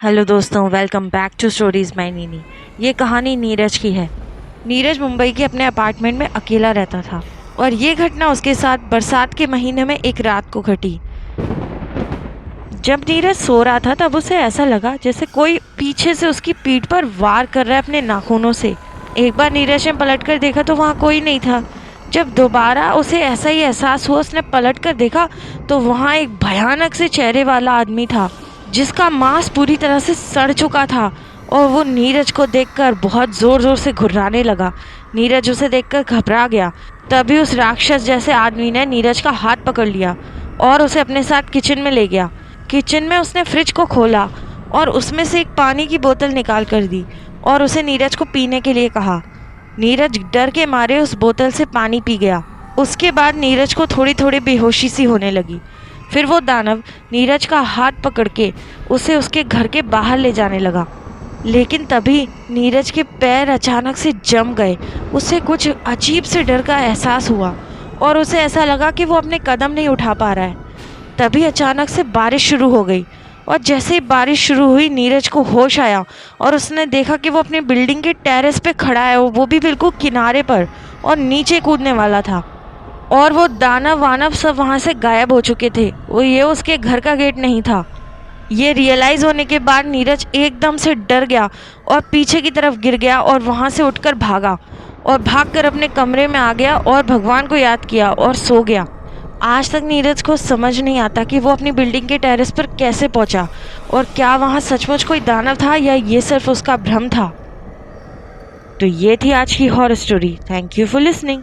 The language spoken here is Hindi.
हेलो दोस्तों, welcome back to stories my Nini. ये कहानी नीरज की है। नीरज मुंबई के अपने अपार्टमेंट में अकेला रहता था और ये घटना उसके साथ बरसात के महीने में एक रात को घटी। जब नीरज सो रहा था तब उसे ऐसा लगा जैसे कोई पीछे से उसकी पीठ पर वार कर रहा है अपने नाखूनों से। एक बार नीरज ने पलट कर देखा तो वहाँ कोई नहीं था। जब दोबारा उसे ऐसा ही एहसास हुआ, उसने पलट कर देखा तो वहाँ एक भयानक से चेहरे वाला आदमी था जिसका मांस पूरी तरह से सड़ चुका था और वो नीरज को देखकर बहुत ज़ोर ज़ोर से घुर्राने लगा। नीरज उसे देखकर घबरा गया। तभी उस राक्षस जैसे आदमी ने नीरज का हाथ पकड़ लिया और उसे अपने साथ किचन में ले गया। किचन में उसने फ्रिज को खोला और उसमें से एक पानी की बोतल निकाल कर दी और उसे नीरज को पीने के लिए कहा। नीरज डर के मारे उस बोतल से पानी पी गया। उसके बाद नीरज को थोड़ी थोड़ी बेहोशी सी होने लगी। फिर वो दानव नीरज का हाथ पकड़ के उसे उसके घर के बाहर ले जाने लगा। लेकिन तभी नीरज के पैर अचानक से जम गए। उसे कुछ अजीब से डर का एहसास हुआ और उसे ऐसा लगा कि वो अपने कदम नहीं उठा पा रहा है। तभी अचानक से बारिश शुरू हो गई और जैसे ही बारिश शुरू हुई नीरज को होश आया और उसने देखा कि वो अपनी बिल्डिंग के टेरेस पे खड़ा है, वो भी बिल्कुल किनारे पर, और नीचे कूदने वाला था। और वो दानव वानव सब वहाँ से गायब हो चुके थे। वो ये उसके घर का गेट नहीं था। ये रियलाइज़ होने के बाद नीरज एकदम से डर गया और पीछे की तरफ गिर गया और वहाँ से उठकर भागा और भागकर अपने कमरे में आ गया और भगवान को याद किया और सो गया। आज तक नीरज को समझ नहीं आता कि वो अपनी बिल्डिंग के टेरेस पर कैसे पहुंचा और क्या वहाँ सचमुच कोई दानव था या ये सिर्फ उसका भ्रम था। तो ये थी आज की horror story. Thank you for listening.